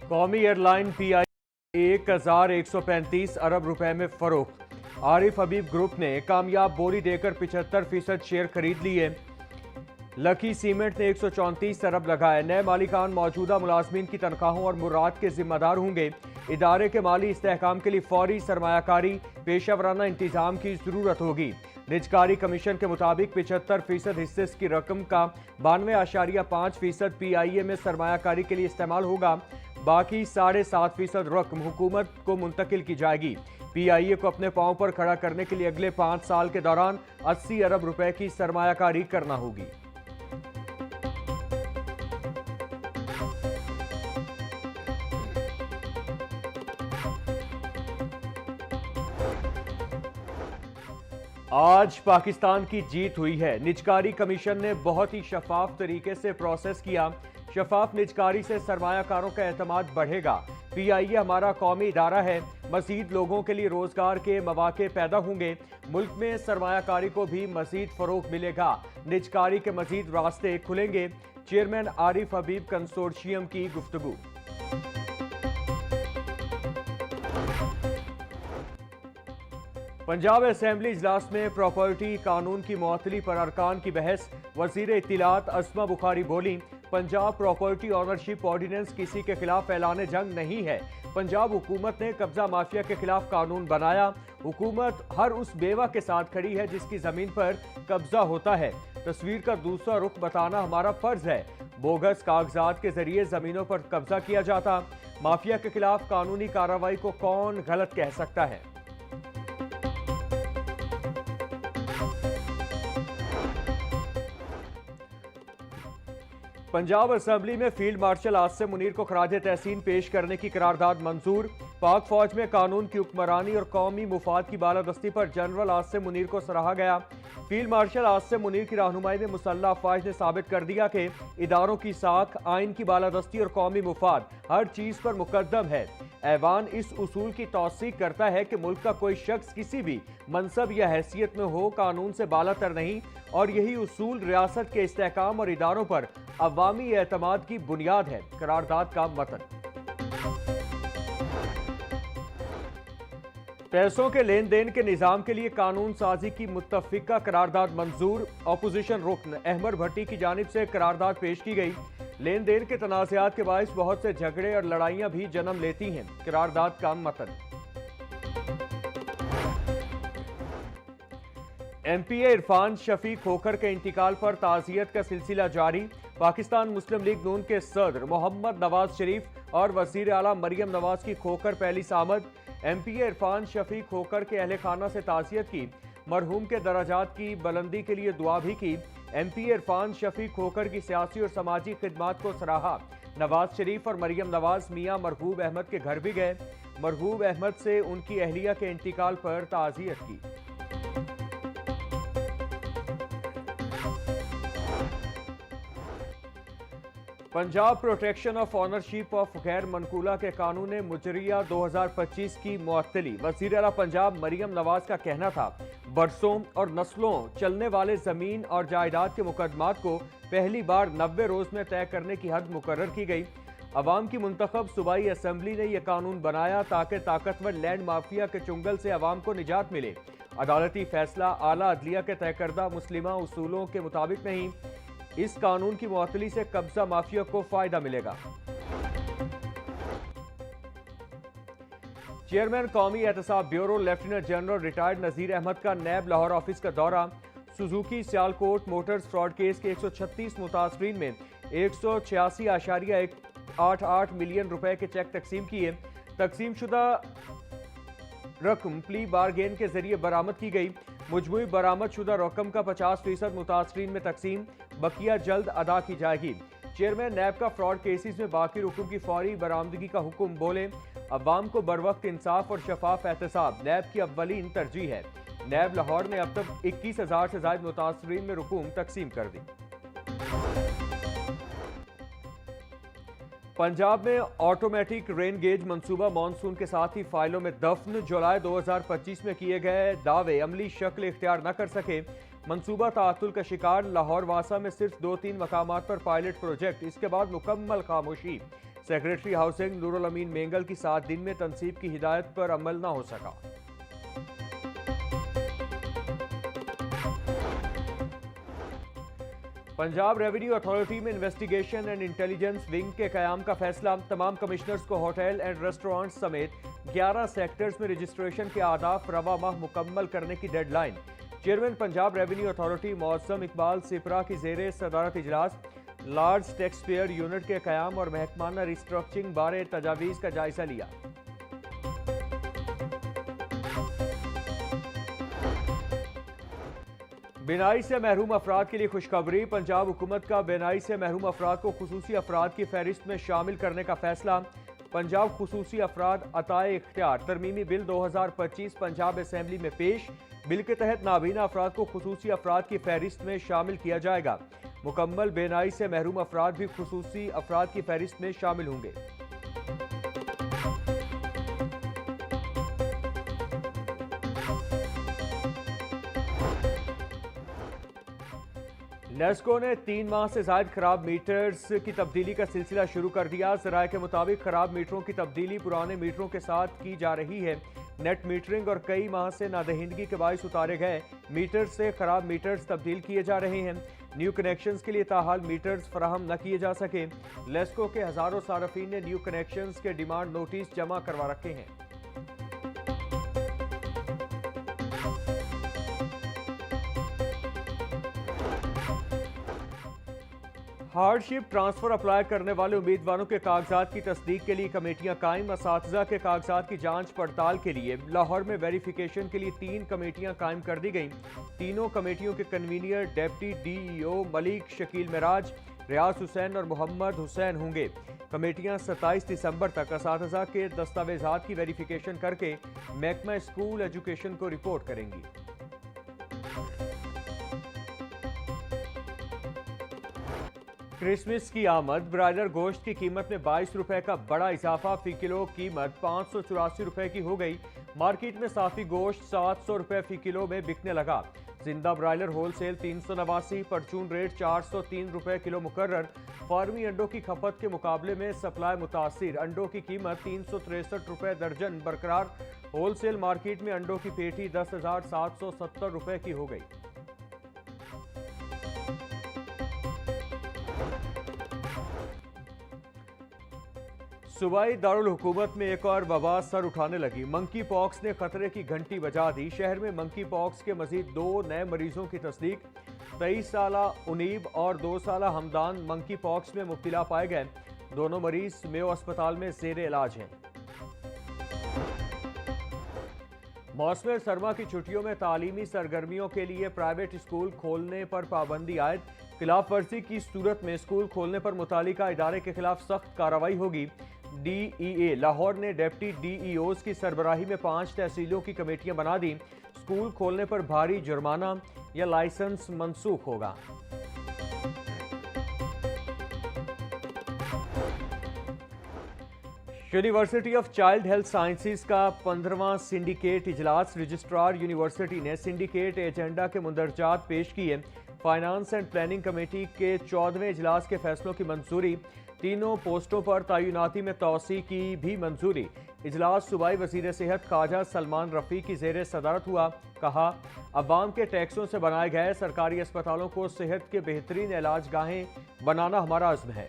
कौमी airline PIA 1135 अरब रुपए में फरोख्त। आरिफ हबीब ग्रुप ने कामयाब बोली देकर 75% शेयर खरीद लिए। लकी सीमेंट ने 134 अरब लगाए। नए मालिकान मौजूदा मुलाजमीन की तनख्वाहों और मुराद के जिम्मेदार होंगे। इदारे के माली इस्तेहकाम के लिए फौरी सरमायाकारी पेशा वराना इंतजाम की जरूरत होगी। निजकारी कमीशन के मुताबिक 75% हिस्से की रकम का 92.5% PIA में सरमायाकारी के लिए इस्तेमाल होगा। बाकी 7.5% रकम हुकूमत को मुंतकिल की जाएगी। PIA को अपने पांव पर खड़ा करने के लिए अगले 5 साल के दौरान 80 अरब रुपए की सरमायाकारी करना होगी। आज पाकिस्तान की जीत हुई है। निजकारी कमीशन ने बहुत ही शफाफ तरीके से प्रोसेस किया। शफाफ निजकारी से सरमायाकारों का एतमाद बढ़ेगा। PIA हमारा कौमी इदारा है। मजीद लोगों के लिए रोजगार के मौके पैदा होंगे। मुल्क में सरमायाकारी को भी मजीद फरोग मिलेगा। निजकारी के मजीद रास्ते खुलेंगे। चेयरमैन आरिफ हबीब कंसोर्शियम की गुफ्तगू। पंजाब असेंबली इजलास में प्रॉपर्टी कानून की मुअत्तली पर अरकान की बहस। वजीर इत्तिलात अस्मा बुखारी बोली, पंजाब प्रॉपर्टी ऑनरशिप ऑर्डिनेंस किसी के खिलाफ ऐलान जंग नहीं है। पंजाब हुकूमत ने कब्जा माफिया के खिलाफ कानून बनाया। हुकूमत हर उस बेवा के साथ खड़ी है जिसकी जमीन पर कब्जा होता है। तस्वीर का दूसरा रुख बताना हमारा फर्ज है। बोगस कागजात के जरिए जमीनों पर कब्जा किया जाता। माफिया के खिलाफ कानूनी कार्रवाई को कौन गलत कह सकता है। पंजाब असेंबली में फील्ड मार्शल आसिम मुनीर को खराज तहसीन पेश करने की करारदाद मंजूर। पाक फौज में कानून की हुक्मरानी और कौमी मुफाद की बालादस्ती पर जनरल आसिम मुनीर को सराहा गया। फील्ड मार्शल आसिम मुनीर की रहनुमाई में मुसल्लह अफवाज ने साबित कर दिया कि इदारों की साख, आइन की बालादस्ती और कौमी मुफाद हर चीज पर मुकद्दम है। ऐवान इस उसूल की तौसीक करता है कि मुल्क का कोई शख्स किसी भी मनसब या हैसियत में हो, कानून से बालातर नहीं, और यही उसूल रियासत के इस्तेहकाम और इदारों पर अवामी एतमाद की बुनियाद है। करारदाद का मतन। पैसों के लेन देन के निजाम के लिए कानून साजी की मुत्तफिका करारदाद मंजूर। अपोजिशन रुकन अहमद भट्टी की जानिब से करारदाद पेश की गई। लेन देन के तनाज़ात के बायस बहुत से झगड़े और लड़ाइयां भी जन्म लेती हैं। करारदाद का मतन। MPA इरफान शफीक खोखर के इंतकाल पर ताज़ियत का सिलसिला जारी। पाकिस्तान मुस्लिम लीग नून के सदर मोहम्मद नवाज शरीफ और वज़ीर आला मरियम नवाज की खोखर पहली सामद। MPA इरफान शफीक खोखर के अहले खाना से ताज़ियत की। मरहूम के दराजात की बुलंदी के लिए दुआ भी की। MPA इरफान शफीक खोखर की सियासी और समाजी खिदमात को सराहा। नवाज शरीफ और मरियम नवाज मियाँ मरहूब अहमद के घर भी गए। मरहूब अहमद से उनकी अहलिया के इंतकाल पर ताज़ियत की। Punjab protection of ownership of गैर मनकूला के कानून मुजरिया 2025 की मुअत्तली। वज़ीर आला पंजाब मरियम नवाज का कहना था, बरसों और नस्लों चलने वाले जमीन और जायदाद के मुकदमात को पहली बार 90 रोज में तय करने की हद मुकर्रर की गई। अवाम की मुंतखब सूबाई असम्बली ने यह कानून बनाया ताकि ताकतवर लैंड माफिया के चुंगल से अवाम को निजात मिले। अदालती फैसला आला अदलिया के तय करदा मुस्लिमा उसूलों के मुताबिक नहीं। इस कानून की मुअत्तली से कब्जा माफिया को फायदा मिलेगा। चेयरमैन कौमी एहतसाब bureau lieutenant general retired Nazir Ahmad का नैब लाहौर ऑफिस का दौरा। Suzuki Sialkot Motors fraud case के 136 मुतासरीन में 186.188 मिलियन रुपए के चेक तकसीम किए। तकसीम शुदा रकम प्ली बारगेन के जरिए बरामद की गई। मुजमुई बरामद शुदा रकम का 50% मुतासरीन में तकसीम, बकिया जल्द अदा की जाएगी। चेयरमैन नैब का फ्रॉड केसेस में बाकी रुकूम की फौरी बरामदगी का हुक्म। बोले, अवाम को बरवक्त इंसाफ और शफाफ एहतसाब नैब की अव्वलीन तरजीह है। नैब लाहौर ने अब तक 21,000 से ज्यादा मुतासरीन में रुकूम तकसीम कर दी। पंजाब में ऑटोमेटिक रेन गेज मंसूबा मानसून के साथ ही फाइलों में दफन। जुलाई 2025 में किए गए दावे अमली शक्ल इख्तियार न कर सके। मंसूबा तातुल का शिकार। लाहौर वासा में सिर्फ 2-3 मकामात पर पायलट प्रोजेक्ट, इसके बाद मुकम्मल खामोशी। सेक्रेटरी हाउसिंग नूरुल अमीन मेंगल की 7 दिन में तनसीब की हिदायत पर अमल न हो सका। पंजाब रेवेन्यू अथॉरिटी में इन्वेस्टिगेशन एंड इंटेलिजेंस विंग के कयाम का फैसला। तमाम कमिश्नर्स को होटल एंड रेस्टोरेंट समेत 11 सेक्टर्स में रजिस्ट्रेशन के आदाफ रवा माह मुकम्मल करने की deadline. Chairman Punjab revenue authority मौसम इकबाल सिपरा की जेर सदारत इजलास लार्ज टैक्स पेयर यूनिट के कयाम और महकमाना रिस्ट्रक्चरिंग बारे तजावीज़ का जायजा लिया। बेनाई से महरूम अफराद के लिए खुशखबरी। पंजाब हुकूमत का बेनाई से महरूम अफराद को खुसूसी अफराद की फहरिस्त में शामिल करने का फैसला। पंजाब खुसूसी अफराद अताए इख्तियार तरमीमी बिल 2025 पंजाब असेंबली में पेश। बिल के तहत नाबीना अफराद को खुसूसी अफराद की फहरिस्त में शामिल किया जाएगा। मुकम्मल बेनाई से महरूम अफराद भी खुसूसी अफराद की फहरिस्त में शामिल होंगे। नेस्को ने 3 माह से ज़ायद खराब मीटर्स की तब्दीली का सिलसिला शुरू कर दिया। ज़राए के मुताबिक खराब मीटरों की तब्दीली पुराने मीटरों के साथ की जा रही है। नेट मीटरिंग और कई माह से नादहिंदगी के बायस उतारे गए मीटर्स से खराब मीटर्स तब्दील किए जा रहे हैं। न्यू कनेक्शंस के लिए ताहाल मीटर्स फराहम न किए जा सके। लेस्को के हज़ारों सारफीन ने न्यू कनेक्शंस के डिमांड नोटिस जमा करवा रखे हैं। हार्डशिप ट्रांसफर अप्लाई करने वाले उम्मीदवारों के कागजात की तस्दीक के लिए कमेटियां कायम। असातिज़ा के कागजात की जांच पड़ताल के लिए लाहौर में वेरिफिकेशन के लिए 3 कमेटियां कायम कर दी गईं। तीनों कमेटियों के convener deputy DEO Malik Shakeel Miraj, Riyaz Hussain और मोहम्मद हुसैन होंगे। कमेटियां 27 दिसंबर तक असातिज़ा के दस्तावेजात की वेरिफिकेशन करके महकमा स्कूल एजुकेशन को रिपोर्ट करेंगी। क्रिसमस की आमद। ब्रायलर गोश्त की कीमत में 22 रुपए का बड़ा इजाफा। फी किलो कीमत 584 रुपए की हो गई। मार्केट में साफी गोश्त 700 रुपए फी किलो में बिकने लगा। जिंदा ब्रायलर होलसेल 389, परचून रेट 403 रुपए किलो मुकर्रर। फार्मी अंडों की खपत के मुकाबले में सप्लाई मुतासिर। अंडों की कीमत 363 रुपए दर्जन बरकरार। होलसेल मार्केट में अंडों की पेटी 10,770 रुपए की हो गई। सूबाई दारुल हुकूमत में एक और वबा सर उठाने लगी। मंकी पॉक्स ने खतरे की घंटी बजा दी। शहर में मंकी पॉक्स के मजीद 2 नए मरीजों की तस्दीक। 23 साला उनीब और 2 साला हमदान मंकी पॉक्स में मुब्तला पाए गए। दोनों मरीज मेयो अस्पताल में जेर इलाज हैं। मौसम सरमा की छुट्टियों में तालीमी सरगर्मियों के लिए प्राइवेट स्कूल खोलने पर पाबंदी आयद। खिलाफ वर्जी की सूरत में स्कूल खोलने पर मुतालिका इदारे के खिलाफ सख्त कार्रवाई होगी। DEA लाहौर ने डिप्टी DEOs की सरबराही में 5 तहसीलों की कमेटियां बना दी। स्कूल खोलने पर भारी जुर्माना या लाइसेंस मनसूख होगा। University of child health sciences का 15वां सिंडिकेट इजलास। रजिस्ट्रार यूनिवर्सिटी ने सिंडिकेट एजेंडा के मुंदरजात पेश किए। फाइनेंस एंड प्लानिंग कमेटी के 14वें इजलास के फैसलों की मंजूरी। तीनों पोस्टों पर तैनाती में तौसी की भी मंजूरी। इजलास सूबाई वजीर सेहत ख्वाजा सलमान रफ़ी की जेर सदारत हुआ। कहा, अवाम के टैक्सों से बनाए गए सरकारी अस्पतालों को सेहत के बेहतरीन इलाज गाहें बनाना हमारा अज़्म है।